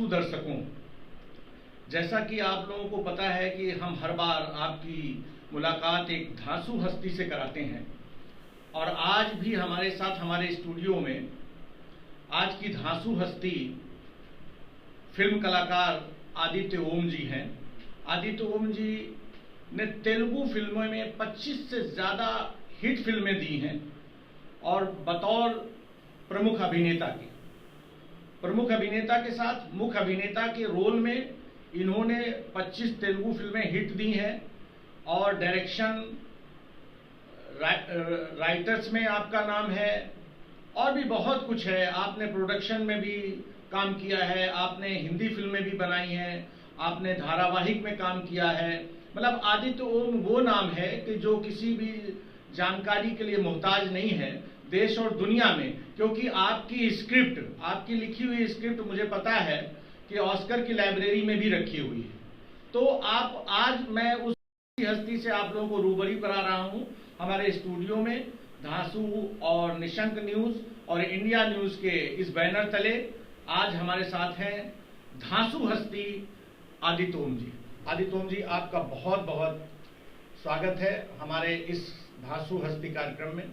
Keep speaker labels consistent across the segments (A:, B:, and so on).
A: दर्शकों, जैसा कि आप लोगों को पता है कि हम हर बार आपकी मुलाकात एक धांसू हस्ती से कराते हैं और आज भी हमारे साथ हमारे स्टूडियो में आज की धांसू हस्ती फिल्म कलाकार आदित्य ओम जी हैं। आदित्य ओम जी ने तेलुगु फिल्मों में 25 से ज़्यादा हिट फिल्में दी हैं और बतौर प्रमुख अभिनेता के साथ मुख्य अभिनेता के रोल में इन्होंने 25 तेलुगु फिल्में हिट दी हैं और डायरेक्शन राइटर्स में आपका नाम है और भी बहुत कुछ है। आपने प्रोडक्शन में भी काम किया है, आपने हिंदी फिल्में भी बनाई हैं, आपने धारावाहिक में काम किया है। मतलब आदित्य ओम वो नाम है कि जो किसी भी जानकारी के लिए मोहताज नहीं है देश और दुनिया में, क्योंकि आपकी स्क्रिप्ट, आपकी लिखी हुई स्क्रिप्ट मुझे पता है कि ऑस्कर की लाइब्रेरी में भी रखी हुई है। तो आप आज मैं उस हस्ती से आप लोगों को रूबरू करा रहा हूं हमारे स्टूडियो में। धांसू और निशंक न्यूज और इंडिया न्यूज के इस बैनर तले आज हमारे साथ हैं धांसू हस्ती आदित्य ओम जी। आदित्य ओम जी, आपका बहुत बहुत स्वागत है हमारे इस धांसू हस्ती कार्यक्रम में।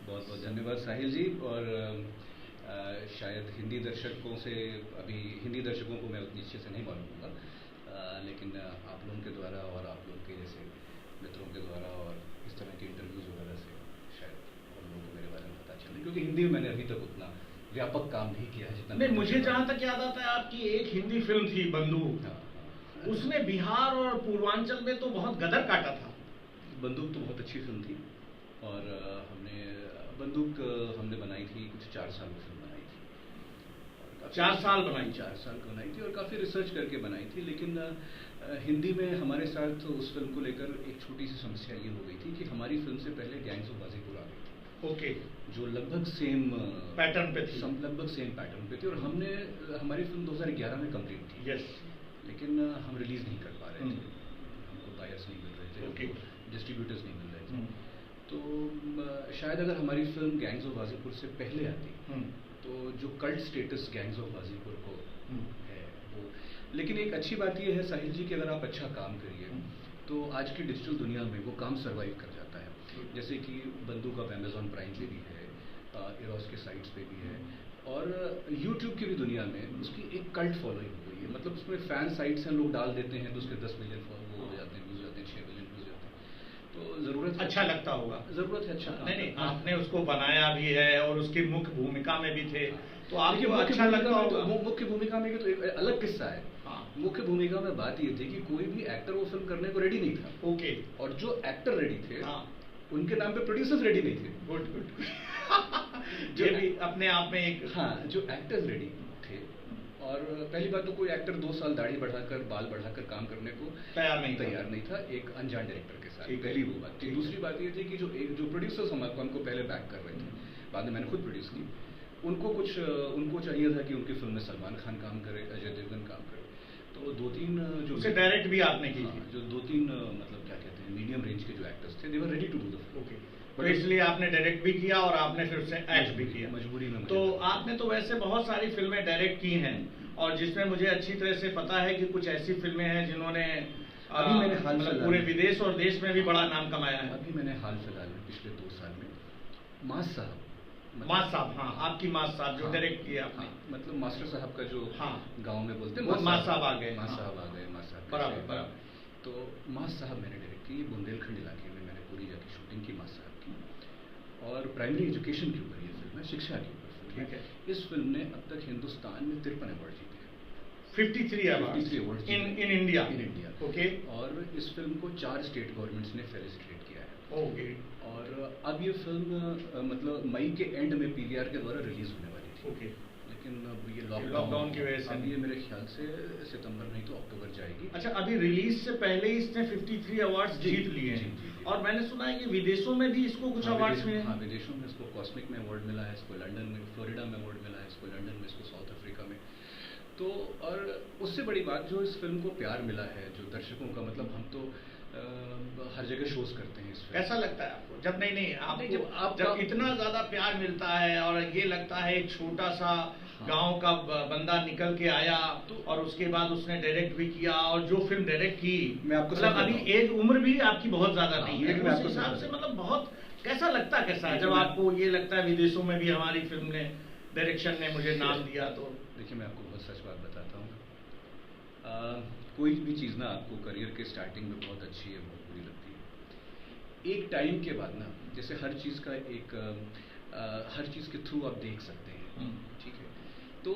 B: बहुत बहुत धन्यवाद साहिल जी। और शायद हिंदी दर्शकों को मैं उतनी अच्छे से नहीं मालूम होगा, लेकिन आप लोगों के द्वारा और आप लोगों के जैसे मित्रों के द्वारा और इस तरह के इंटरव्यूज वगैरह से शायद उन लोगों को मेरे बारे में पता चले, क्योंकि हिंदी में मैंने अभी तक उतना व्यापक काम नहीं किया है जितना।
A: नहीं, मुझे जहाँ तक याद आता है आपकी एक हिंदी फिल्म थी बंदूक। हाँ। उसने बिहार और पूर्वांचल में तो बहुत गदर काटा था।
B: बंदूक तो बहुत अच्छी फिल्म थी और बंदूक हमने बनाई थी, कुछ 4 साल में फिल्म बनाई थी।
A: 4 साल बनाई?
B: 4 साल की बनाई थी और काफ़ी रिसर्च करके बनाई थी। लेकिन हिंदी में हमारे साथ उस फिल्म को लेकर एक छोटी सी समस्या ये हो गई थी कि हमारी फिल्म से पहले गैंग्स ऑफ वासेपुर आ गई थी।
A: ओके।
B: जो लगभग सेम
A: पैटर्न पे थी।
B: लगभग सेम पैटर्न पे थी और हमारी फिल्म 2011 में कंप्लीट थी।
A: यस।
B: लेकिन हम रिलीज नहीं कर पा रहे थे, हमको बायर्स नहीं मिल रहे थे।
A: ओके।
B: डिस्ट्रीब्यूटर्स नहीं मिल रहे थे। तो शायद अगर हमारी फिल्म गैंग्स ऑफ वासेपुर से पहले आती तो जो cult status gangs of Wasseypur को है वो। लेकिन एक अच्छी बात यह है साहिल जी कि अगर आप अच्छा काम करिए तो आज की डिजिटल दुनिया में वो काम सर्वाइव कर जाता है। जैसे कि बंदूक अब अमेजॉन प्राइम पे भी है, इरोस के साइट्स पे भी है और यूट्यूब की भी दुनिया में उसकी एक कल्ट फॉलोइंग हो गई है। मतलब उसमें फैन साइट्स हैं, लोग डाल देते हैं तो उसके 10 मिलियन वो हो जाते हैं, व्यूज जाते हैं, 6 मिलियन व्यूज जाते हैं। तो ज़रूरत
A: अच्छा लगता होगा।
B: ज़रूरत है अच्छा।
A: नहीं, आपने उसको बनाया भी है और उसकी मुख्य भूमिका में भी थे तो आपको अच्छा लगता होगा।
B: मुख्य भूमिका में तो एक अलग किस्सा है। मुख्य भूमिका में बात ये थी कि कोई भी एक्टर वो फिल्म करने को रेडी नहीं था।
A: ओके।
B: और जो एक्टर रेडी थे उनके नाम पे प्रोड्यूसर्स रेडी नहीं थे।
A: Good good. ये भी अपने आप में एक।
B: हाँ, जो एक्टर्स रेडी थे और पहली बात तो कोई एक्टर 2 साल दाढ़ी बढ़ाकर बाल बढ़ाकर काम करने को तैयार नहीं था एक अनजान डायरेक्टर के साथ। पहली वो बात थी। दूसरी बात ये थी कि जो प्रोड्यूसर्स हमको पहले बैक कर रहे थे, बाद में मैंने खुद प्रोड्यूस की, उनको चाहिए था कि उनकी फिल्म में सलमान खान काम करे, अजय देवगन काम करे। तो 2-3 जो
A: डायरेक्ट भी आपने की थी।
B: जो 2-3 मतलब क्या कहते हैं मीडियम रेंज के जो एक्टर्स थे, they were ready to do the film.
A: Okay. तो इसलिए आपने डायरेक्ट भी किया और आपने फिर से एक्ट भी किया
B: मजबूरी में।
A: तो आपने तो वैसे बहुत सारी फिल्में डायरेक्ट की हैं और जिसमें मुझे अच्छी तरह से पता है कि कुछ ऐसी फिल्में हैं जिन्होंने
B: अभी मैंने हाल
A: मतलब पूरे विदेश और देश में भी बड़ा नाम कमाया है।
B: अभी मैंने हाल फिलहाल में पिछले 2 साल में मास साहब,
A: हाँ, आपकी मास साहब जो डायरेक्ट किया आपने।
B: मतलब मास्टर साहब का जो गांव में बोलते हैं
A: मास साहब आ गए।
B: मास साहब
A: बराबर।
B: तो मास साहब मैंने डायरेक्ट की। बुंदेलखंड इलाके में मैंने पूरी जाके शूटिंग की मास साहब की और प्राइमरी एजुकेशन के ऊपर ये फिल्म है, शिक्षा के ऊपर फिल्म है। इस फिल्म ने अब तक हिंदुस्तान में 53 अवार्ड जीते हैं।
A: 53 अवार्ड इन इंडिया। ओके।
B: और इस फिल्म को 4 स्टेट गवर्नमेंट्स ने फेलिसिटेट किया है।
A: ओके।
B: और अब ये फिल्म मतलब मई के एंड में पीवीआर के द्वारा रिलीज होने वाली थी।
A: ओके।
B: लेकिन अब ये
A: लॉकडाउन की वजह से
B: अब ये मेरे ख्याल से सितंबर नहीं तो अक्टूबर जाएगी।
A: अच्छा, अभी रिलीज से पहले ही इसने 53 अवार्ड्स जीत लिए हैं। और मैंने सुना है कि विदेशों में भी इसको कुछ अवार्ड्स मिले।
B: हाँ, विदेशों में इसको कॉस्मिक में अवार्ड मिला है, इसको लंदन में, फ्लोरिडा में अवार्ड मिला है, इसको लंदन में, इसको साउथ अफ्रीका में। तो और उससे बड़ी बात जो इस फिल्म को प्यार मिला है, जो दर्शकों का, मतलब हम तो हर जगह शोज करते हैं इस फिल्म।
A: कैसा लगता है आपको जब नहीं आपको
B: जब
A: इतना ज्यादा प्यार मिलता है और ये लगता है एक छोटा सा गांव का बंदा निकल के आया और उसके बाद उसने डायरेक्ट भी किया और जो फिल्म डायरेक्ट की,
B: मैं आपको
A: मतलब अभी एज उम्र भी आपकी बहुत ज्यादा नहीं है,
B: लेकिन
A: उस हिसाब से मतलब बहुत कैसा लगता है जब आपको ये लगता है विदेशों में भी हमारी फिल्म ने डायरेक्शन ने मुझे नाम दिया? तो
B: देखिए मैं आपको बहुत सच बात बताता हूँ, कोई भी चीज़ ना आपको करियर के स्टार्टिंग में बहुत अच्छी है, बहुत बुरी लगती है। एक टाइम के बाद ना, जैसे हर चीज़ का एक हर चीज़ के थ्रू आप देख सकते हैं, ठीक है। तो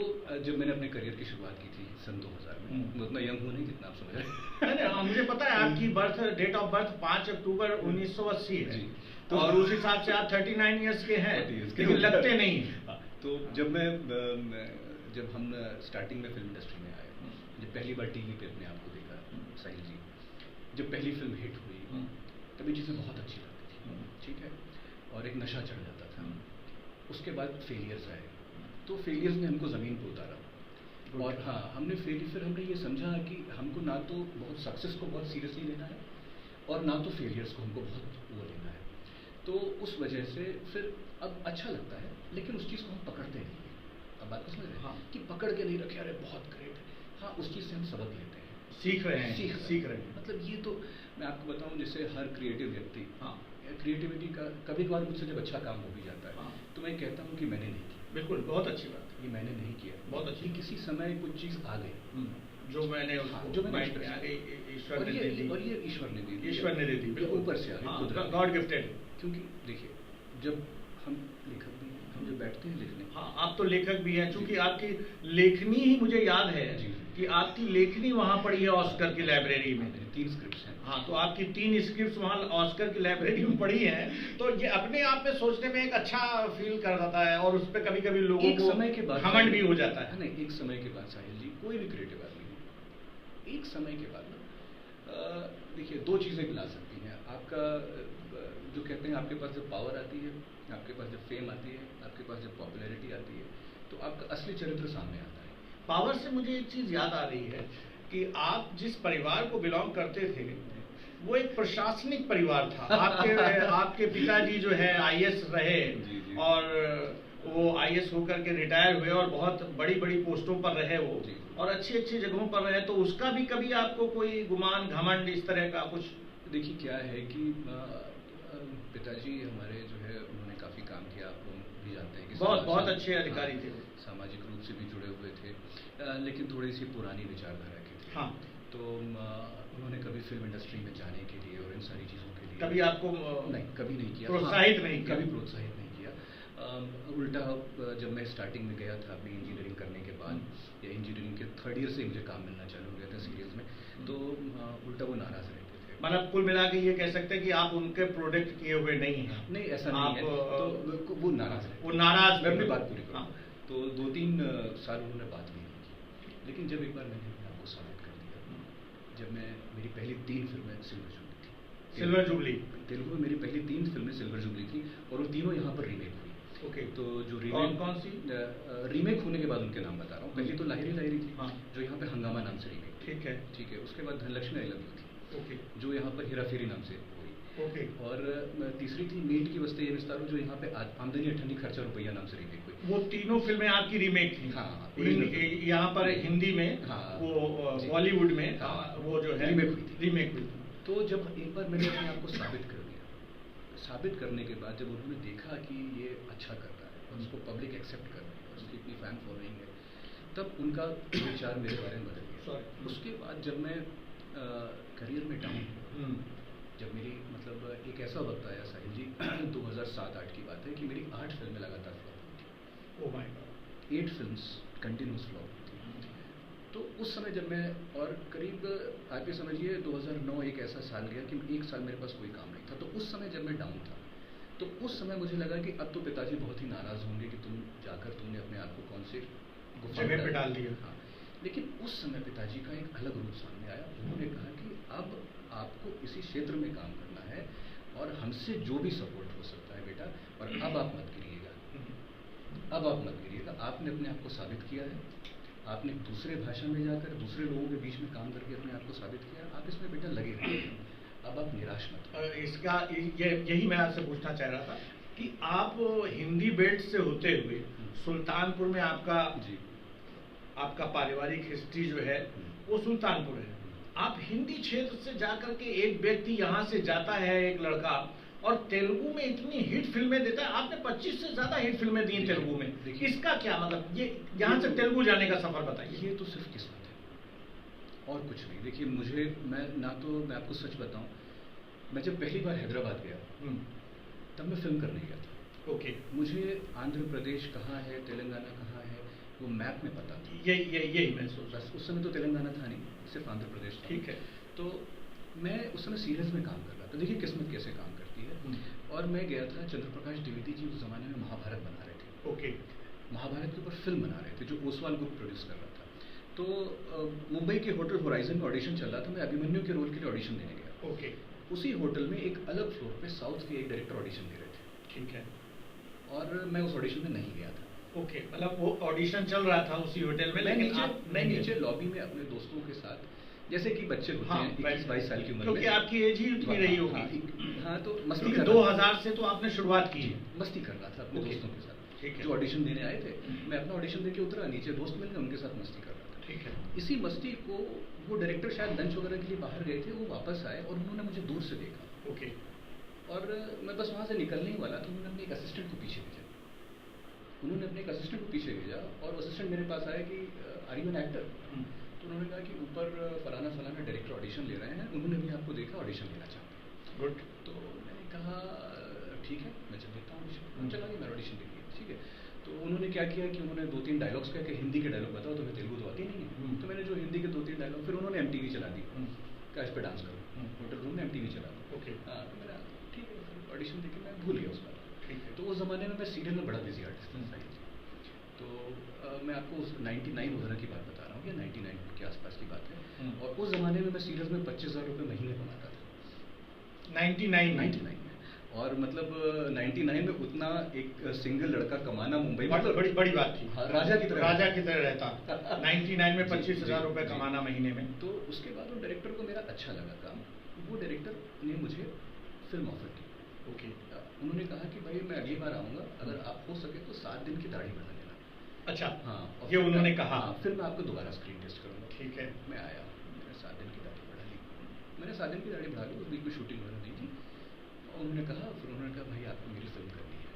B: जब मैंने अपने करियर की शुरुआत की थी सन 2000 में, मैं उतना यंग हूँ नहीं जितना आप समझ रहे हैं।
A: मुझे पता है आपकी डेट ऑफ बर्थ 5 अक्टूबर 1980 है
B: जी,
A: तो और उस हिसाब से आप 39 ईयर्स के हैं, लेकिन लगते नहीं।
B: तो जब हम स्टार्टिंग में फिल्म इंडस्ट्री में आए, जब पहली बार टीवी पे अपने आप को देखा साहिल जी, जब पहली फिल्म हिट हुई तभी चीज़ें बहुत अच्छी लगती थी, ठीक है, और एक नशा चढ़ जाता था। उसके बाद फेलियर्स आए, तो फेलियर्स ने हमको ज़मीन पर उतारा, और हाँ फिर हमने ये समझा कि हमको ना तो बहुत सक्सेस को बहुत सीरियसली लेना है और ना तो फेलियर्स को हमको बहुत वो लेना है। तो उस वजह से फिर अब अच्छा लगता है, लेकिन उस चीज़ को हम पकड़ते नहीं हैं। अब बात को समझ रहे हैं? हाँ, कि पकड़ के नहीं रखे, अरे बहुत ग्रेट है, हाँ उस चीज़ से हम सबक लेते हैं,
A: सीख रहे हैं।
B: मतलब ये तो मैं आपको बताऊं, जैसे हर क्रिएटिव व्यक्ति, हाँ, क्रिएटिविटी का कभी कभार मुझसे जब अच्छा काम हो भी जाता है, हाँ, तो मैं कहता हूँ कि मैंने नहीं किया।
A: बिल्कुल, बहुत अच्छी बात,
B: ये मैंने नहीं किया,
A: बहुत अच्छी।
B: किसी समय कुछ चीज़ आ गई
A: जो मैंने आ गई, ईश्वर ने दे दी,
B: और ये ईश्वर ने दे दी, ऊपर से आ गई,
A: गॉड गिफ्टेड।
B: क्योंकि देखिए जब हम लेखक भी हैं, हम जब बैठते हैं लिखने,
A: हाँ आप तो लेखक भी हैं, चूंकि आपकी लेखनी ही मुझे याद है कि आपकी लेखनी वहाँ पड़ी है ऑस्कर की लाइब्रेरी में,
B: 3 स्क्रिप्ट्स हैं।
A: हाँ, तो आपकी 3 स्क्रिप्ट्स वहाँ ऑस्कर की लाइब्रेरी में पड़ी हैं, तो ये अपने आप में सोचने में एक अच्छा फील कर जाता है, और उस पर कभी कभी लोगों को
B: समय के बाद
A: घमंड भी हो जाता है।
B: नहीं, एक समय के बाद साहिल जी, कोई भी क्रिएटिव आदमी हो, एक समय के बाद ना देखिए 2 चीज़ें ला सकती हैं आपका, जो कहते हैं आपके पास जब पावर आती है, आपके पास जब फेम आती है, आपके पास जब पॉपुलैरिटी आती है, तो आपका असली चरित्र सामने आता है।
A: पावर से मुझे एक चीज़ याद आ रही है कि आप जिस परिवार को बिलोंग करते थे वो एक प्रशासनिक परिवार था। आपके पिताजी जो है आईएएस रहे, और वो आईएएस होकर के रिटायर हुए और बहुत बड़ी बड़ी पोस्टों पर रहे वो, और अच्छी अच्छी जगहों पर रहे, तो उसका भी कभी आपको कोई गुमान घमंड इस तरह का कुछ?
B: देखिए क्या है कि पिताजी हमारे जो है उन्होंने काफ़ी काम किया, आप लोग भी जानते हैं कि
A: बहुत अच्छे अधिकारी थे,
B: सामाजिक रूप से भी जुड़े हुए थे, लेकिन थोड़ी सी पुरानी विचारधारा के थे।
A: हाँ,
B: तो उन्होंने कभी फिल्म इंडस्ट्री में जाने के लिए और इन सारी चीज़ों के लिए
A: कभी आपको
B: नहीं, कभी नहीं किया,
A: प्रोत्साहित नहीं किया,
B: कभी प्रोत्साहित नहीं किया। उल्टा जब मैं स्टार्टिंग में गया था अपनी इंजीनियरिंग करने के बाद, या इंजीनियरिंग के 3rd ईयर से मुझे काम मिलना चालू हो गया था सीरियल्स में, तो उल्टा वो नाराज़ रहते थे।
A: मतलब कुल मिला के ये कह सकते हैं कि आप उनके प्रोडक्ट किए हुए नहीं हैं?
B: नहीं, ऐसा नहीं है, तो वो नाराज़ है,
A: मैं
B: अपनी बात पूरी करूँ। तो 2-3 साल उन्होंने बात भी नहीं की, लेकिन जब एक बार मैंने अपने आपको साबित कर दिया, जब मैं मेरी पहली 3 फिल्में सिल्वर जुबली थी,
A: सिल्वर जुबली
B: तेलुगु में मेरी पहली 3 फिल्में सिल्वर जुबली थी, और वो तीनों यहाँ पर रीमेक हुई।
A: ओके,
B: तो जो रीमेक
A: कौन सी
B: रीमेक होने के बाद उनके नाम बता रहा हूँ। पहली तो लाहिरी थी,
A: हाँ,
B: जो यहाँ पे हंगामा नाम से रीमेक, ठीक है। उसके बाद धनलक्ष्मी आई लव यू थी,
A: ओके,
B: जो यहाँ पर हेरा फेरी नाम से हुई,
A: ओके,
B: और तीसरी थी मीट की बस्ते ये विस्तारो, जो यहाँ पे आमदनी अठन्नी खर्चा रुपया नाम से रीमेक हुई।
A: वो तीनों फिल्में आपकी रीमेक थी?
B: हाँ,
A: यहाँ पर हिंदी में,
B: हाँ,
A: वो बॉलीवुड में,
B: हाँ,
A: वो जो है रीमेक हुई।
B: तो जब एक बार मैंने अपने आप को साबित कर दिया, साबित करने के बाद जब उन्होंने देखा कि ये अच्छा कर रहा है और उसको पब्लिक एक्सेप्ट कर रही है, उसकी इतनी फैन फॉलोइंग है, तब उनका विचार मेरे बारे में बदल गया। उसके बाद जब मैं करियर में डाउन, जब मेरी मतलब एक ऐसा वक्त आया साहिल जी 2007-8 की बात है कि मेरी 8 फिल्में लगातार फ्लॉप हुई थी।
A: Oh my God,
B: 8 films continuous flop हुई थी। तो उस समय जब मैं, और करीब आप ये समझिए 2009 एक ऐसा साल गया कि 1 साल मेरे पास कोई काम नहीं था। तो उस समय जब मैं डाउन था, तो उस समय मुझे लगा कि अब तो पिताजी बहुत ही नाराज़ होंगे कि तुम जाकर तुमने अपने आप को कौन से
A: जगह पे डाल दिया।
B: हाँ, लेकिन उस समय पिताजी का एक अलग रूप सामने आया। उन्होंने कहा कि अब आपको इसी क्षेत्र में काम करना है और हमसे जो भी सपोर्ट हो सकता है बेटा, और अब आप मत गिरिएगा, अब आप मत गिरिएगा। आपने अपने आप को साबित किया है, आपने दूसरे भाषा में जाकर दूसरे लोगों के बीच में काम करके अपने आप को साबित किया, आप इसमें बेटा लगे रहिए। अब आप निराश मत हो।
A: इसका यही मैं आपसे पूछना चाह रहा था कि आप हिंदी बेल्ट से होते हुए सुल्तानपुर में आपका
B: जी
A: आपका पारिवारिक हिस्ट्री जो है वो सुल्तानपुर है। आप हिंदी क्षेत्र से जाकर के एक व्यक्ति यहाँ से जाता है, एक लड़का, और तेलुगु में इतनी हिट फिल्में देता है। आपने 25 से ज्यादा हिट फिल्में दी तेलुगु में, इसका क्या मतलब? ये यहाँ से तेलुगु जाने का सफर बताइए।
B: ये तो सिर्फ किस्मत है और कुछ नहीं। देखिए मुझे, मैं आपको सच बताऊं, मैं जब पहली बार हैदराबाद गया तब मैं फिल्म करने गया था।
A: ओके।
B: मुझे आंध्र प्रदेश कहाँ है, तेलंगाना कहाँ है, वो मैप में पता था।
A: यही मैं सोच रहा।
B: उस समय तो तेलंगाना था नहीं, सिर्फ आंध्र प्रदेश था।
A: ठीक है।
B: तो मैं उस समय सीरियल्स में काम कर रहा था। देखिए किस्मत कैसे काम करती है। और मैं गया था, चंद्रप्रकाश द्विवेदी जी उस जमाने में महाभारत बना रहे थे।
A: ओके।
B: महाभारत के ऊपर फिल्म बना रहे थे जो ओसवाल ग्रुप प्रोड्यूस कर रहा था। तो मुंबई के होटल होराइजन में ऑडिशन चल रहा था। मैं अभिमन्यु के रोल के लिए ऑडिशन देने गया।
A: ओके।
B: उसी होटल में एक अलग फ्लोर पे साउथ के एक डायरेक्टर ऑडिशन दे रहे थे।
A: ठीक है।
B: और मैं उस ऑडिशन में नहीं गया था।
A: ओके, मतलब वो ऑडिशन चल रहा था उसी होटल में, लेकिन
B: मैं नीचे लॉबी में अपने दोस्तों के साथ, जैसे कि बच्चे होते हैं 21-22 साल की उम्र में,
A: क्योंकि आपकी एज ही उतनी रही होगी।
B: हाँ, तो मस्ती कर
A: 2000 से तो आपने शुरुआत की।
B: मस्ती कर रहा था अपने दोस्तों के साथ।
A: ठीक है।
B: जो ऑडिशन देने आए थे, मैं अपना ऑडिशन देके उतरा, नीचे दोस्त मिल गए, उनके साथ मस्ती कर रहा था।
A: ठीक है।
B: इसी मस्ती को वो डायरेक्टर शायद लंच वगैरह के लिए बाहर गए थे, वो वापस आए और उन्होंने मुझे दूर से देखा।
A: ओके।
B: और मैं बस वहाँ से निकलने ही वाला तो उन्होंने अपने एक असिस्टेंट को पीछे भेजा। और असिस्टेंट मेरे पास आया कि आर यू एन एक्टर? तो उन्होंने कहा कि ऊपर फलाना डायरेक्टर ऑडिशन ले रहे हैं, उन्होंने भी आपको देखा, ऑडिशन लेना चाहते हैं।
A: गुड।
B: तो मैंने कहा ठीक है, मैं चल देता हूँ ऑडिशन। चला गया, मैं ऑडिशन दे दिया। ठीक है। तो उन्होंने क्या किया कि उन्होंने 2-3 डायलॉग्स कहा कि हिंदी के डायलॉग बताओ, तुम्हें तेलुगु तो आती नहीं है। तो मैंने जो हिंदी के 2-3 डायलॉग, फिर उन्होंने MTV चला दी, कैश पे डांस करो, होटल रूम में MTV चला दी।
A: ओके।
B: हाँ, तो मेरा ठीक है, फिर ऑडिशन देके मैं भूल गया उस बात। तो उस ज़माने में मैं सीरियल में बड़ा बिजी आर्टिस्ट था। तो मैं आपको उस 99 वगैरह की बात बता रहा हूँ, या 99 के आसपास की बात है। और उस ज़माने में मैं सीरियल में 25,000 रुपये महीने कमाता था।
A: 99
B: में। और मतलब 99 में उतना एक सिंगल लड़का कमाना मुंबई में
A: मतलब बड़ी बात थी।
B: हाँ, राजा की तरह
A: रहता 99 में 25,000 रुपये कमाना महीने में।
B: तो उसके बाद वो डायरेक्टर को मेरा अच्छा लगा काम। वो डायरेक्टर ने मुझे फिल्म ऑफर की।
A: ओके।
B: उन्होंने कहा कि भाई मैं अगली बार आऊँगा, अगर आप हो सके तो 7 दिन की दाढ़ी बढ़ा लेना।
A: अच्छा।
B: हाँ,
A: ये उन्होंने कहा।
B: फिर मैं आपको दोबारा स्क्रीन टेस्ट करूँगा।
A: ठीक है।
B: मैं आया, मैंने 7 दिन की दाढ़ी बढ़ा ली। मैंने 7 दिन की दाढ़ी बढ़ा ली, उस बीच में शूटिंग वगैरह नहीं थी। उन्होंने कहा, फिर उन्होंने कहा भाई आपको मेरी फिल्म करनी है।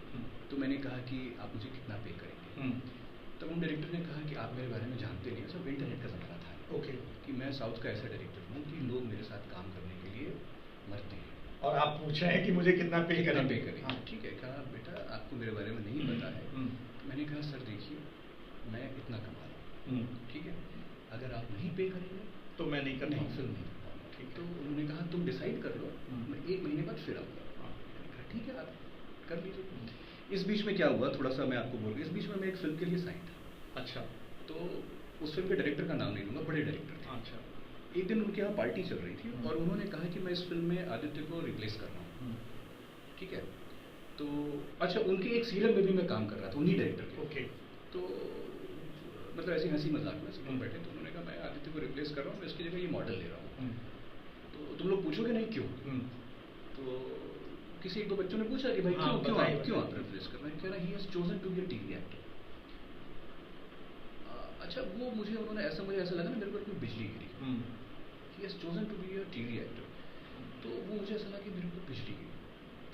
B: तो मैंने कहा कि आप मुझे कितना पे करेंगे? तब उन डायरेक्टर ने कहा कि आप मेरे बारे में जानते नहीं हो, सब इंटरनेट का ज़माना था।
A: ओके।
B: कि मैं साउथ का ऐसा डायरेक्टर हूँ कि लोग मेरे साथ काम करने के लिए मरते हैं।
A: और आप पूछ रहे हैं कि मुझे कितना पे करेंगे?
B: हाँ, ठीक है। कहा बेटा आपको मेरे बारे में नहीं पता है। मैंने कहा सर देखिए, मैं इतना कमा रहा हूँ, ठीक है, अगर आप नहीं पे करेंगे
A: तो मैं नहीं करता,
B: फिल्म नहीं कर पाऊँगा। ठीक। तो उन्होंने कहा तुम डिसाइड कर लो, मैं 1 महीने बाद फिर आऊँगा। मैंने कहा ठीक है, आप कर लीजिए। इस बीच में क्या हुआ, थोड़ा सा मैं आपको बोल रहा हूँ। इस बीच में मैं एक फिल्म के लिए साइन था।
A: अच्छा।
B: तो उस फिल्म के डायरेक्टर का नाम नहीं लूँगा, बड़े डायरेक्टर थे।
A: अच्छा।
B: एक दिन उनके यहाँ पार्टी चल रही थी और उन्होंने कहा कि मैं इस फिल्म में आदित्य को रिप्लेस कर रहा हूँ। ठीक है। तो अच्छा, उनके एक सीरियल में भी मैं काम कर रहा था, उन्हीं डायरेक्टर के।
A: ओके।
B: तो मतलब ऐसी हंसी मजाक में सब लोग बैठे, तो उन्होंने कहा मैं आदित्य को रिप्लेस कर रहा हूँ, मैं इसकी जगह ये मॉडल ले रहा हूँ। तो तुम लोग पूछोगे नहीं क्यों? तो किसी 1-2 बच्चों ने पूछा कि भाई क्यों आप रिप्लेस कर रहे हैं? कह रहा he has chosen to be a TV actor. अच्छा, वो मुझे ऐसा लगा ना मेरे को बिजली गिरी। He has chosen to be a TV actor. तो वो मुझे ऐसा लगा कि मेरे को बिजली गिरी।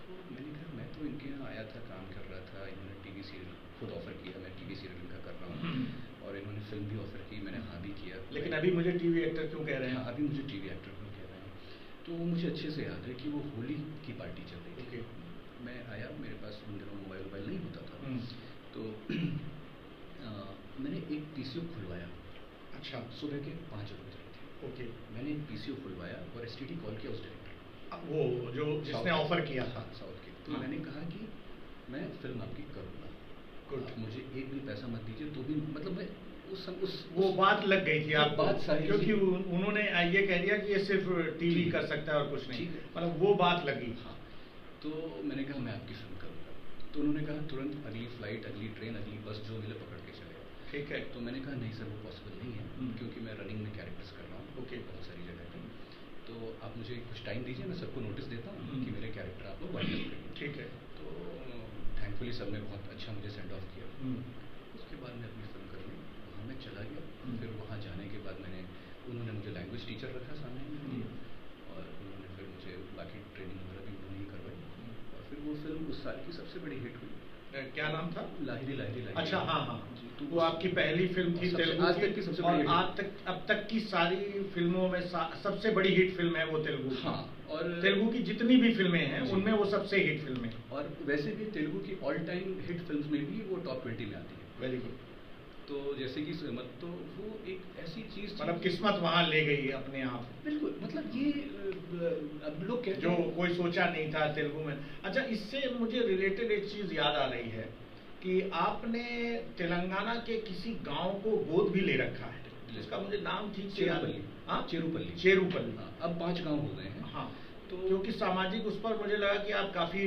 B: तो मैंने कहा मैं तो इनके यहाँ आया था, काम कर रहा था, इन्होंने टीवी सीरियल खुद ऑफर किया, मैं टीवी सीरियल इनका कर रहा हूँ, और इन्होंने फिल्म भी ऑफर की, मैंने हाँ भी किया।
A: लेकिन अभी मुझे टीवी एक्टर क्यों कह रहे हैं?
B: अभी मुझे टीवी एक्टर क्यों कह रहे हैं? तो मुझे अच्छे से याद है कि वो होली की पार्टी चल रही थी। मैं आया, मेरे पास उन दिनों मोबाइल नहीं होता था। तो मैंने एक PCO खुलवाया।
A: अच्छा।
B: सुबह के 5 बजे थे।
A: ओके। मैंने
B: एक PCO खुलवाया और STD कॉल किया उस डायरेक्टर,
A: वो जो जिसने ऑफर किया था
B: साउथ के। तो मैंने कहा कि मैं फिल्म आपकी करूँगा,
A: गुड,
B: मुझे एक भी पैसा मत दीजिए। तो भी मतलब मैं
A: वो बात लग गई थी आप
B: बात सारी,
A: क्योंकि उन्होंने ये कह दिया कि ये सिर्फ टीवी कर सकता है और कुछ नहीं, मतलब वो बात लगी।
B: हाँ। तो मैंने कहा मैं आपकी फिल्म करूँगा। तो उन्होंने कहा तुरंत अगली फ्लाइट, अगली ट्रेन, अगली बस जो मिले पकड़ के चले।
A: ठीक है। तो
B: मैंने कहा नहीं सर, वो पॉसिबल नहीं है, क्योंकि मैं रनिंग में कैरेक्टर्स कर रहा हूँ। ओके। बहुत सारी जगह पे। तो आप मुझे कुछ टाइम दीजिए, मैं सबको नोटिस देता हूँ कि मेरे कैरेक्टर आप लोग वाइंड अप करेंगे।
A: ठीक है।
B: तो थैंकफुली सब ने बहुत अच्छा मुझे सेंड ऑफ किया। उसके बाद मैं अपनी फिल्म करने वहाँ मैं चला गया। फिर वहाँ जाने के बाद उन्होंने मुझे लैंग्वेज टीचर रखा सामने और उन्होंने फिर मुझे बाकी ट्रेनिंग वगैरह भी उन्होंने ही करवाई। और फिर वो फिल्म उस साल की सबसे बड़ी हिट हुई।
A: क्या नाम था?
B: लाहिरी लाहिरी लाहिरी।
A: अच्छा, हाँ हाँ
B: जी। तो
A: वो आपकी पहली फिल्म थी तेलुगु
B: आज तक की सबसे
A: और
B: बड़ी हिट।
A: आज तक अब तक की सारी फिल्मों में सबसे बड़ी हिट फिल्म है वो तेलुगु की।
B: हाँ, और
A: तेलुगु की जितनी भी फिल्में हैं उनमें वो सबसे हिट फिल्म है।
B: और वैसे भी तेलुगु की ऑल टाइम हिट फिल्म्स में भी वो टॉप 20 में आती है।
A: Very good.
B: तो जैसे कि तो वो एक ऐसी चीज
A: मतलब किस्मत वहाँ ले गई अपने आप।
B: बिल्कुल, मतलब ये अब लोग कहते
A: जो कोई सोचा नहीं था तेलुगु में। अच्छा, इससे मुझे रिलेटेड एक चीज याद आ रही है कि आपने तेलंगाना के किसी गांव को गोद भी ले रखा है, जिसका मुझे नाम ठीक से याद नहीं। हाँ,
B: चेरुपल्ली।
A: चेरुपल्ली।
B: हाँ, अब 5 गांव हो गए हैं।
A: हाँ,
B: तो
A: क्योंकि सामाजिक उस पर मुझे लगा कि आप काफी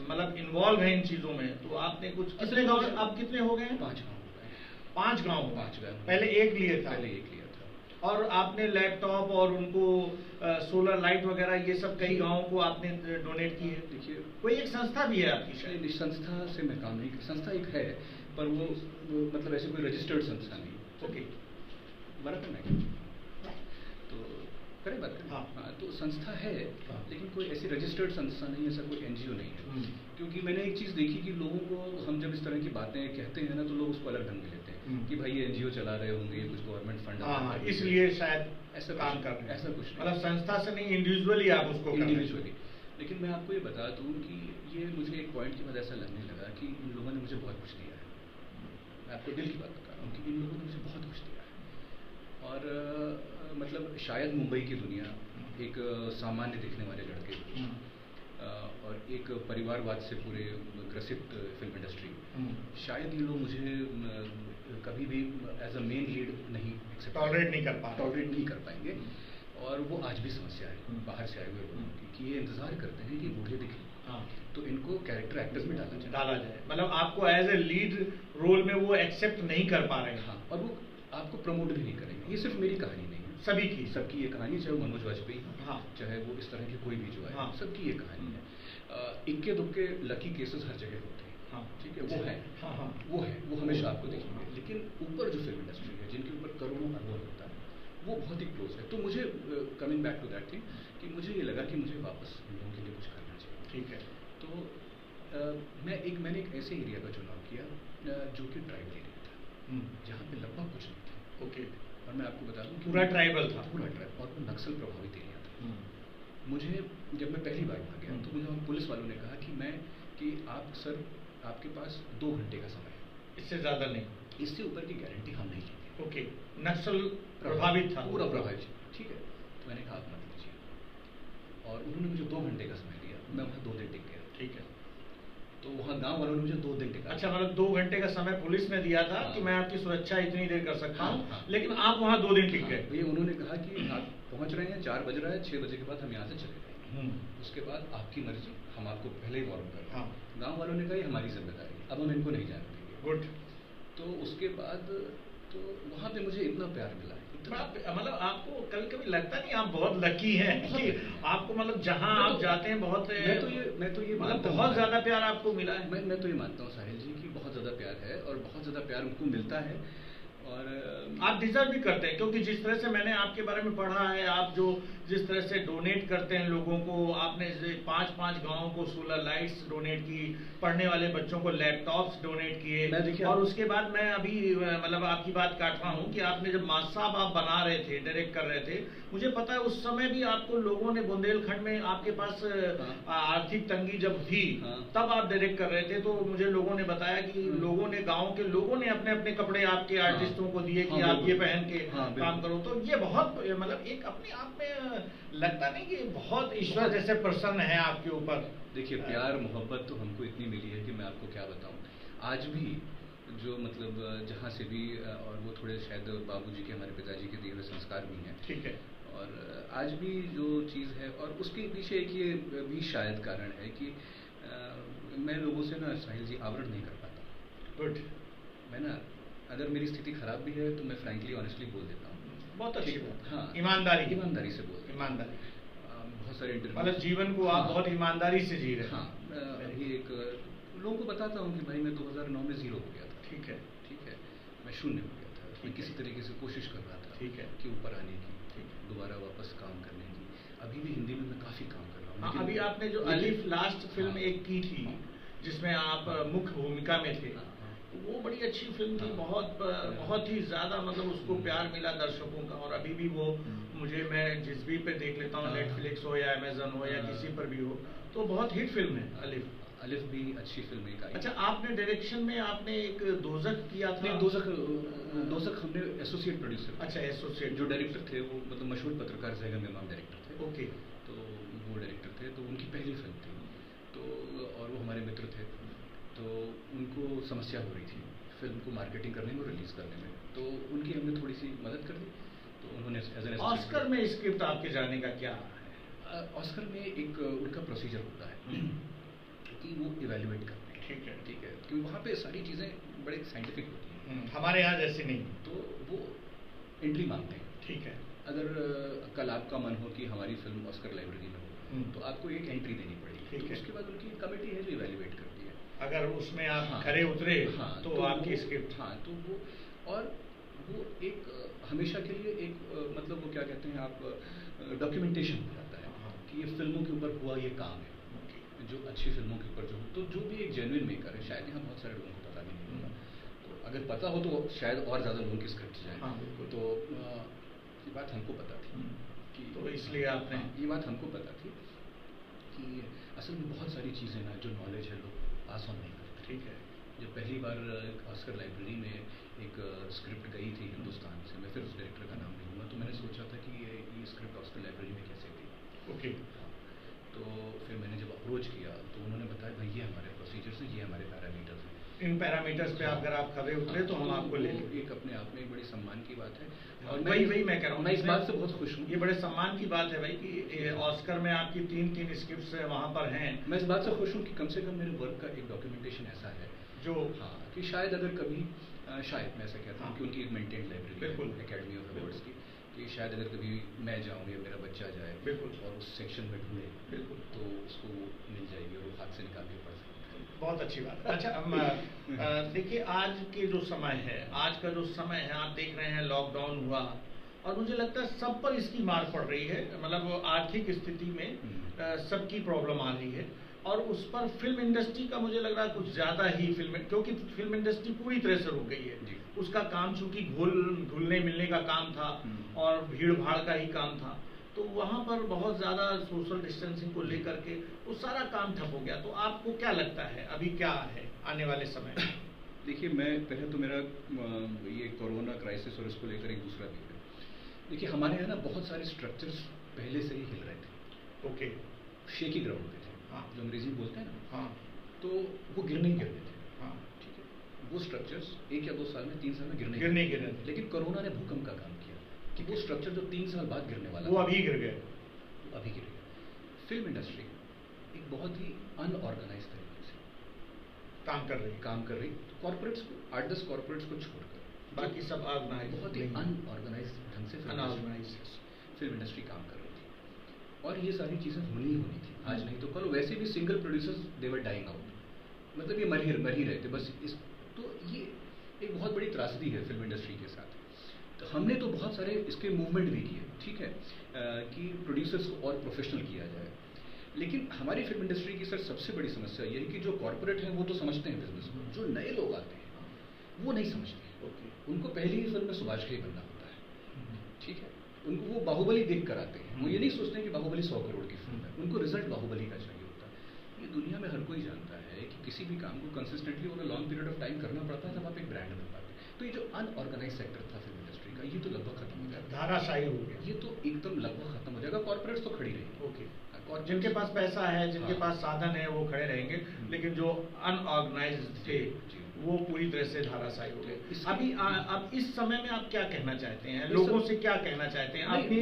A: मतलब इन्वॉल्व हैं इन चीजों में, तो आपने कुछ कितने गांव, आप कितने हो गए?
B: 5 गांव हो गए।
A: 5 गांव।
B: 5 गांव।
A: पहले एक लिए था।
B: पहले एक लिया था।
A: और आपने लैपटॉप और उनको सोलर लाइट वगैरह ये सब कई गांवों को आपने डोनेट की है।
B: देखिए,
A: कोई एक संस्था भी है आपकी शायद?
B: संस्था से मैं काम नहीं, संस्था एक है पर वो मतलब ऐसे कोई रजिस्टर्ड संस्था नहीं।
A: ओके,
B: बराबर नहीं। तो करें बात करें।
A: हाँ।
B: तो संस्था है लेकिन कोई ऐसी रजिस्टर्ड संस्था नहीं है, ऐसा कोई एनजीओ नहीं है। क्योंकि मैंने एक चीज़ देखी कि लोगों को हम जब इस तरह की बातें कहते हैं ना तो लोग उसको अलग ढंग में लेते हैं कि भाई ये एनजीओ चला रहे होंगे, ये कुछ गवर्नमेंट फंड।
A: हाँ, इसलिए शायद
B: ऐसा
A: काम कर रहे हैं।
B: ऐसा कुछ नहीं,
A: मतलब संस्था से नहीं, इंडिविजुअली आप उसको कर रहे हैं।
B: इंडिविजुअली। लेकिन मैं आपको ये बता दूं कि ये मुझे एक पॉइंट के बाद ऐसा लगने लगा कि इन लोगों ने मुझे बहुत कुछ दिया है। मैं आपको दिल की बात बता रहा हूँ कि इन लोगों ने मुझे बहुत कुछ दिया है। और मतलब शायद मुंबई की दुनिया एक सामान्य दिखने वाले लड़के और एक परिवारवाद से पूरे ग्रसित फिल्म इंडस्ट्री, शायद ये लोग मुझे कभी भी एज अ मेन लीड नहीं
A: टॉलरेट नहीं कर
B: पाएंगे। और वो आज भी समस्या है बाहर से आए हुए लोगों की कि ये इंतजार करते हैं कि बूढ़े दिखें।
A: हाँ,
B: तो इनको कैरेक्टर एक्टर्स में डाला जाए।
A: मतलब आपको एज ए लीड रोल में वो एक्सेप्ट नहीं कर पा रहे हैं।
B: हाँ, और वो आपको प्रमोट भी नहीं करेंगे। ये सिर्फ मेरी कहानी नहीं है, सबकी ये कहानी, चाहे वो मनोज वाजपेयी,
A: हाँ,
B: चाहे वो इस तरह के कोई भी जो है,
A: हाँ,
B: सबकी ये कहानी है। इक्के दुक्के लकी केसेस हर जगह होते हैं।
A: हाँ,
B: ठीक है, वो है।
A: हाँ, हाँ,
B: वो हमेशा आपको देखेंगे। लेकिन ऊपर जो फिल्म इंडस्ट्री है, जिनके ऊपर करोड़ों अरबों होता है, वो बहुत ही क्लोज है। तो मुझे coming back to that thing कि मुझे ये लगा कि मुझे वापस इन लोगों के लिए कुछ करना चाहिए।
A: ठीक है।
B: तो मैंने एक ऐसे एरिया का चुनाव किया जो कि ट्राइबल एरिया था, जहाँ पे लगभग कुछ नहीं था।
A: ओके।
B: और मैं आपको बता दूं
A: पूरा ट्राइबल था।
B: पूरा ट्राइबल, और वो नक्सल प्रभावित एरिया था। मुझे जब मैं पहली बार वहाँ गया तो मुझे वहाँ पुलिस वालों ने कहा कि आप सर, आपके पास 2 घंटे का समय है,
A: इससे ज़्यादा नहीं,
B: इससे ऊपर की गारंटी हम नहीं लेंगे।
A: ओके। नक्सल प्रभावित था,
B: पूरा प्रभावित। ठीक है, तो मैंने कहा आप मत लीजिए। और उन्होंने मुझे 2 घंटे का समय दिया। मैं वहाँ 2 दिन टिक गया।
A: ठीक है।
B: तो वहाँ गाँव वालों ने मुझे 2 दिन टिका।
A: अच्छा, मतलब 2 घंटे का समय पुलिस ने दिया था। हाँ, कि मैं आपकी सुरक्षा इतनी देर कर सकता हूँ।
B: हाँ,
A: लेकिन आप वहाँ 2 दिन टिक गए।
B: भैया उन्होंने कहा कि आप पहुँच रहे हैं, 4 बज रहा है, 6 बजे के बाद हम यहाँ से चले जाएंगे। उसके बाद आपकी मर्जी, हम आपको पहले ही वार्न कर रहे हैं।
A: हाँ।
B: गाँव वालों ने कहा ये हमारी जिम्मेदारी है, अब हम इनको नहीं जाने देंगे।
A: गुड।
B: तो उसके बाद तो वहाँ पे मुझे इतना प्यार मिला,
A: मतलब आपको कभी कभी लगता नहीं आप बहुत लकी हैं कि आपको मतलब जहाँ आप जाते हैं बहुत,
B: मैं तो ये
A: मतलब बहुत ज्यादा प्यार आपको मिला है।
B: मैं तो ये मानता हूँ साहिल जी कि बहुत ज्यादा प्यार है और बहुत ज्यादा प्यार उनको मिलता है और
A: आप डिजर्व भी करते हैं। क्योंकि जिस तरह से मैंने आपके बारे में पढ़ा है, आप जो जिस तरह से डोनेट करते हैं लोगों को, आपने 5-5 गांवों को सोलर लाइट्स डोनेट की, पढ़ने वाले बच्चों को लैपटॉप्स डोनेट किए, और उसके बाद मैं अभी मतलब आपकी बात काट रहा हूँ कि आपने जब माँ साहब आप बना रहे थे, डायरेक्ट कर रहे थे, मुझे पता है उस समय भी आपको लोगों ने, बुंदेलखंड में आपके पास आर्थिक तंगी जब थी, तब आप डायरेक्ट कर रहे थे, तो मुझे लोगों ने बताया कि लोगों ने, गाँव के लोगों ने अपने अपने कपड़े आपके आर्टिस्टों को दिए कि आप ये पहन के काम करो। तो ये बहुत मतलब एक अपने आप में लगता नहीं कि बहुत ईश्वर जैसे प्रसन्न है आपके ऊपर।
B: देखिए, प्यार मोहब्बत तो हमको इतनी मिली है कि मैं आपको क्या बताऊं। आज भी जो मतलब जहाँ से भी, और वो थोड़े शायद बाबूजी के, हमारे पिताजी के दिए हुए संस्कार भी हैं।
A: ठीक है।
B: और आज भी जो चीज़ है, और उसके पीछे एक ये भी शायद कारण है कि मैं लोगों से ना साहिल जी आवरण नहीं कर पाता।
A: गुड।
B: मैं ना, अगर मेरी स्थिति खराब भी है तो मैं फ्रैंकली ऑनेस्टली बोल देता हूँ।
A: बहुत अच्छी बात।
B: हाँ, ईमानदारी से बोलते हैं।
A: ईमानदारी।
B: बहुत सारे इंटरव्यू,
A: मतलब जीवन को आप बहुत ईमानदारी से जी रहे हैं।
B: हाँ, अभी एक लोगों को बताता हूँ कि भाई मैं 2009 में जीरो हो गया था।
A: ठीक है।
B: मैं शून्य हो गया था। मैं किसी तरीके से कोशिश कर रहा था।
A: ठीक है।
B: कि ऊपर आने की, दोबारा वापस काम करने की। अभी भी हिंदी में मैं काफ़ी काम कर रहा हूँ।
A: हाँ, अभी आपने जो अलिफ लास्ट फिल्म एक की थी जिसमें आप मुख्य भूमिका में थे, वो बड़ी अच्छी फिल्म थी। बहुत ही ज़्यादा मतलब उसको प्यार मिला दर्शकों का। और अभी भी वो मैं जिस भी पे देख लेता हूँ, नेटफ्लिक्स हो या अमेजन हो या किसी पर भी हो, तो बहुत हिट फिल्म है
B: अलिफ भी अच्छी फिल्म एक आई।
A: अच्छा, आपने डायरेक्शन में आपने एक दोजक किया था।
B: नहीं, दोजक हमने एसोसिएट प्रोड्यूसर।
A: अच्छा, एसोसिएट।
B: जो डायरेक्टर थे वो मतलब मशहूर पत्रकार जैगम इमाम डायरेक्टर थे।
A: ओके।
B: तो वो डायरेक्टर थे, तो उनकी पहली फिल्म थी। तो और वो हमारे मित्र थे, तो उनको समस्या हो रही थी फिल्म को मार्केटिंग करने में और रिलीज़ करने में, तो उनकी हमने थोड़ी सी मदद कर दी। तो उन्होंने एज एन
A: ऑस्कर में स्क्रिप्ट आपके जाने का क्या है?
B: ऑस्कर में एक उनका प्रोसीजर होता है कि वो इवेल्युएट करते हैं।
A: ठीक है।
B: क्योंकि वहाँ पे सारी चीज़ें बड़े साइंटिफिक होती हैं।
A: हमारे यहाँ जैसे नहीं।
B: तो वो एंट्री मांगते हैं।
A: ठीक है।
B: अगर कल आपका मन हो कि हमारी फिल्म ऑस्कर लाइब्रेरी में हो, तो आपको एक एंट्री देनी पड़ेगी। तो उसके बाद उनकी कमेटी है जो इवेल्युएट करती है।
A: अगर उसमें आप खरे उतरे तो आपकी स्क्रिप्ट।
B: हाँ, तो वो एक हमेशा के लिए एक मतलब वो क्या कहते हैं आप, डॉक्यूमेंटेशन हो जाता है कि ये फिल्मों के ऊपर हुआ ये काम है, जो अच्छी फिल्मों के ऊपर जो हो। तो जो भी एक जेन्युइन मेकर है, शायद यहाँ बहुत सारे लोगों को पता भी नहीं होगा, तो अगर पता हो तो शायद और ज़्यादा लोगों की स्क्रिप्ट जाए। तो ये बात हमको पता थी कि, तो इसलिए आपने ये बात हमको पता थी कि असल में बहुत सारी चीज़ें ना जो नॉलेज है लोग पास ऑन नहीं करते।
A: ठीक है।
B: जब पहली बार ऑस्कर लाइब्रेरी में एक स्क्रिप्ट गई थी हिंदुस्तान से, मैं फिर उस डायरेक्टर का नाम नहीं लूँगा, तो मैंने सोचा था कि ये स्क्रिप्ट ऑस्कर लाइब्रेरी में कैसे गई।
A: ओके।
B: तो फिर मैंने जब अप्रोच किया तो उन्होंने बताया भाई ये हमारे प्रोसीजर्स हैं, ये हमारे पैरामीटर्स हैं।
A: इन पैरामीटर्स पे अगर आप खरे उतरे तो हम आपको ले लेंगे।
B: एक अपने आप में एक बड़ी सम्मान की बात है।
A: और वही मैं कह रहा हूँ,
B: मैं इस बात से बहुत खुश हूँ।
A: ये बड़े सम्मान की बात है भाई कि ऑस्कर में आपकी तीन स्क्रिप्ट्स वहाँ पर हैं।
B: मैं इस बात से खुश हूँ कि कम से कम मेरे वर्क का एक डॉक्यूमेंटेशन ऐसा है जो कि शायद अगर कभी शायद मैं ऐसा कहता हूँ कि उनकी एक मेंटेन लाइब्रेरी है एकेडमी ऑफ अवार्ड्स की, कि शायद अगर कभी मैं जाऊँ या मेरा बच्चा जाए और उस सेक्शन में ढूंढे तो उसको मिल जाएगी और वो हाथ से निकाल के पढ़ सकते हैं।
A: बहुत अच्छी बात। अच्छा, देखिए आज के जो समय है, आज का जो समय है, आप देख रहे हैं लॉकडाउन हुआ और मुझे लगता है सब पर इसकी मार पड़ रही है। मतलब आर्थिक स्थिति में सबकी प्रॉब्लम आ रही है और उस पर फिल्म इंडस्ट्री का मुझे लग रहा है कुछ ज़्यादा ही क्योंकि फिल्म इंडस्ट्री पूरी तरह से रुक गई है। उसका काम चूंकि घुलने मिलने का काम था और भीड़ भाड़ का ही काम था, तो वहाँ पर बहुत ज़्यादा सोशल डिस्टेंसिंग को लेकर के वो सारा काम ठप हो गया। तो आपको क्या लगता है अभी क्या है आने वाले समय में?
B: देखिए, मैं पहले तो मेरा ये कोरोना क्राइसिस और इसको लेकर एक दूसरा भी है। देखिए, हमारे यहाँ ना बहुत सारे स्ट्रक्चर्स पहले से ही हिल रहे थे।
A: ओके।
B: शेकी ग्राउंड पे थे, जो अंग्रेजी में बोलते हैं ना।
A: हाँ।
B: तो वो गिरने ही गिरने थे।
A: हाँ।
B: ठीक है। वो स्ट्रक्चर्स 1 या 2 साल में 3 साल में
A: गिरने थे।
B: लेकिन कोरोना ने भूकंप का काम किया कि वो स्ट्रक्चर जो 3 साल बाद गिरने वाला
A: वो अभी गिर गए।
B: अभी गिर गया। फिल्म इंडस्ट्री एक बहुत ही अनऑर्गेनाइज तरीके से
A: काम कर रही
B: कॉर्पोरेट्स को 8-10 कॉर्पोरेट्स को छोड़कर
A: बाकी सब ऑर्गेनाइज,
B: बहुत ही अनऑर्गेनाइज ढंग से फिल्म इंडस्ट्री काम कर रही थी और ये सारी चीज़ें होनी ही होनी थी। आज नहीं तो कल वैसे भी single producers they were dying out, मतलब ये मर ही रहे थे बस। तो ये एक बहुत बड़ी त्रासदी है फिल्म इंडस्ट्री के साथ। तो हमने तो बहुत सारे इसके मूवमेंट भी किए, ठीक है, कि प्रोड्यूसर्स को और प्रोफेशनल किया जाए। लेकिन हमारी फिल्म इंडस्ट्री की सर सबसे बड़ी समस्या ये है कि जो कॉर्पोरेट हैं वो तो समझते हैं बिजनेस को, जो नए लोग आते हैं वो नहीं समझते। उनको पहली ही फिल्म में सुभाष का ही बनना होता है, ठीक है। उनको वो बाहुबली देख कर आते हैं, वो ये नहीं सोचते हैं कि बाहुबली 100 करोड़ की फिल्म है, उनको रिजल्ट बाहुबली का चाहिए होता है। ये दुनिया में हर कोई जानता है कि किसी भी काम को कंसिस्टेंटली और लॉन्ग पीरियड ऑफ टाइम करना पड़ता है तब आप एक ब्रांड बन पाते हैं। तो ये जो अनऑर्गेनाइज सेक्टर था फिल्म इंडस्ट्री का, ये तो लगभग खत्म हो जाएगा,
A: धाराशाही हो गया।
B: ये तो एकदम लगभग खत्म हो जाएगा। कॉर्पोरेट्स तो खड़ी रहेंगी,
A: ओके, जिनके पास पैसा है, जिनके पास साधन है, वो खड़े रहेंगे, लेकिन जो अनऑर्गेनाइज थे वो पूरी तरह से धाराशाही हो गए। अभी अब इस समय में आप क्या कहना चाहते हैं, लोगों से क्या कहना चाहते हैं, अपनी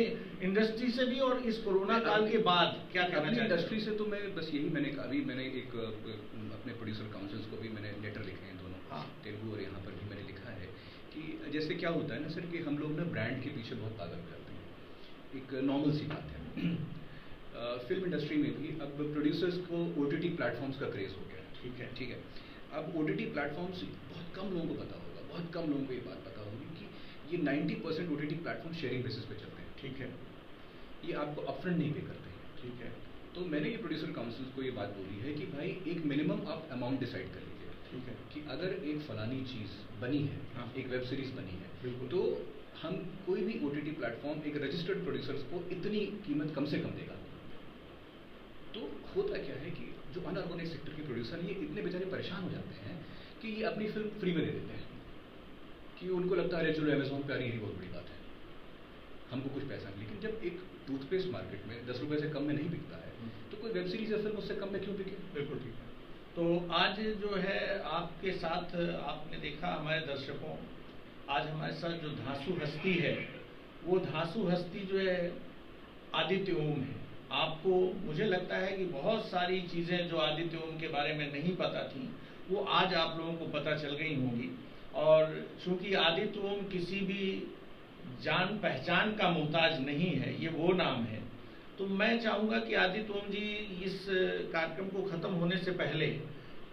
A: इंडस्ट्री से भी और इस कोरोना काल के बाद क्या कहना चाहते हैं?
B: इंडस्ट्री से तो मैं बस यही मैंने एक अपने प्रोड्यूसर काउंसिल्स को भी मैंने लेटर लिखे हैं दोनों, तेलुगु और यहाँ पर भी मैंने लिखा है कि जैसे क्या होता है ना सर कि हम लोग ना ब्रांड के पीछे बहुत पागल करते हैं, एक नॉर्मल सी बात है। फिल्म इंडस्ट्री में भी अब प्रोड्यूसर्स को OTT प्लेटफॉर्म्स का क्रेज़ हो गया है। ठीक है। अब OTT प्लेटफॉर्म्स बहुत कम लोगों को पता होगा, बहुत कम लोगों को ये बात पता होगी कि ये 90% OTT प्लेटफॉर्म शेयरिंग बेसिस पे चलते हैं।
A: ठीक है।
B: ये आपको अपफ्रंट नहीं पे करते हैं।
A: ठीक है।
B: तो मैंने ये प्रोड्यूसर काउंसिल को ये बात बोली है कि भाई एक मिनिमम आप अमाउंट डिसाइड कर लीजिए।
A: ठीक है।
B: कि अगर एक फलानी चीज़ बनी है,
A: हाँ।
B: एक वेब सीरीज़ बनी है,
A: बिल्कुल।
B: तो हम कोई भी OTT प्लेटफॉर्म एक रजिस्टर्ड प्रोड्यूसर्स को इतनी कीमत कम से कम देगा। तो होता क्या है कि जो अनऑर्गेनाइज सेक्टर के प्रोड्यूसर ये इतने बेचारे परेशान हो जाते हैं कि ये अपनी फिल्म फ्री में दे देते हैं, कि उनको लगता है अरे चलो अमेजोन पे आ रही है, बहुत बड़ी बात है, हमको कुछ पैसा नहीं। लेकिन जब एक टूथपेस्ट मार्केट में 10 रुपये से कम में नहीं बिकता है, तो कोई वेब सीरीज या फिल्म उससे कम में क्यों बिके?
A: बिल्कुल ठीक है। तो आज जो है आपके साथ आपने देखा हमारे दर्शकों, आज हमारे साथ जो धांसू हस्ती है, वो धांसू हस्ती जो है आदित्य ओम है। आपको मुझे लगता है कि बहुत सारी चीज़ें जो आदित्य ओम के बारे में नहीं पता थी, वो आज आप लोगों को पता चल गई होंगी। और चूंकि आदित्य ओम किसी भी जान पहचान का मोहताज नहीं है, ये वो नाम है, तो मैं चाहूँगा कि आदित्य ओम जी इस कार्यक्रम को ख़त्म होने से पहले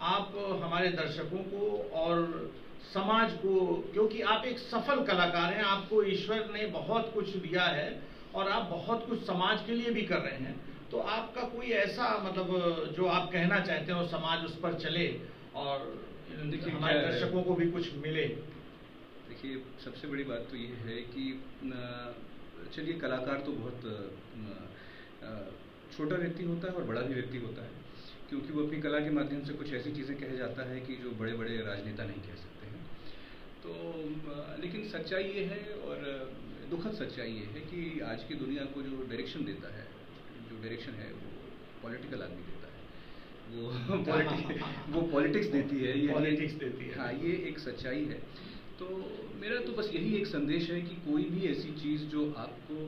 A: आप हमारे दर्शकों को और समाज को, क्योंकि आप एक सफल कलाकार हैं, आपको ईश्वर ने बहुत कुछ दिया है और आप बहुत कुछ समाज के लिए भी कर रहे हैं, तो आपका कोई ऐसा मतलब जो आप कहना चाहते हो समाज उस पर चले और हमारे दर्शकों को भी कुछ मिले?
B: देखिए, सबसे बड़ी बात तो ये है कि चलिए कलाकार तो बहुत छोटा व्यक्ति होता है और बड़ा भी व्यक्ति होता है, क्योंकि वो अपनी कला के माध्यम से कुछ ऐसी चीज़ें कह जाता है कि जो बड़े बड़े राजनेता नहीं कह सकते हैं। तो लेकिन सच्चाई ये है और दुखद सच्चाई ये है कि आज की दुनिया को जो डायरेक्शन देता है, जो डायरेक्शन है वो पॉलिटिकल आदमी देता है, वो पॉलिटिक्स देती है, ये
A: पॉलिटिक्स देती है।
B: हाँ, ये एक सच्चाई है। तो मेरा तो बस यही एक संदेश है कि कोई भी ऐसी चीज़ जो आपको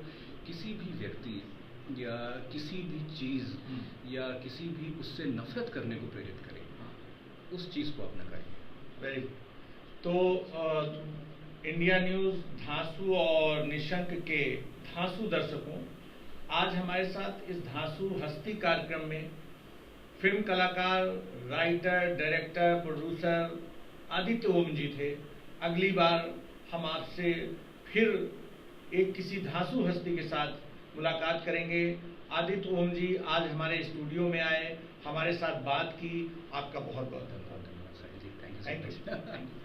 B: किसी भी व्यक्ति या किसी भी चीज़ या किसी भी उससे नफरत करने को प्रेरित करे, उस चीज़ को आप नकारिए।
A: वेरी तो इंडिया न्यूज़ धांसू और निशंक के धांसू दर्शकों, आज हमारे साथ इस धांसू हस्ती कार्यक्रम में फिल्म कलाकार, राइटर, डायरेक्टर, प्रोड्यूसर आदित्य ओम जी थे। अगली बार हम आपसे फिर एक किसी धांसू हस्ती के साथ मुलाकात करेंगे। आदित्य ओम जी आज हमारे स्टूडियो में आए, हमारे साथ बात की, आपका बहुत बहुत धन्यवाद।
B: Thank you.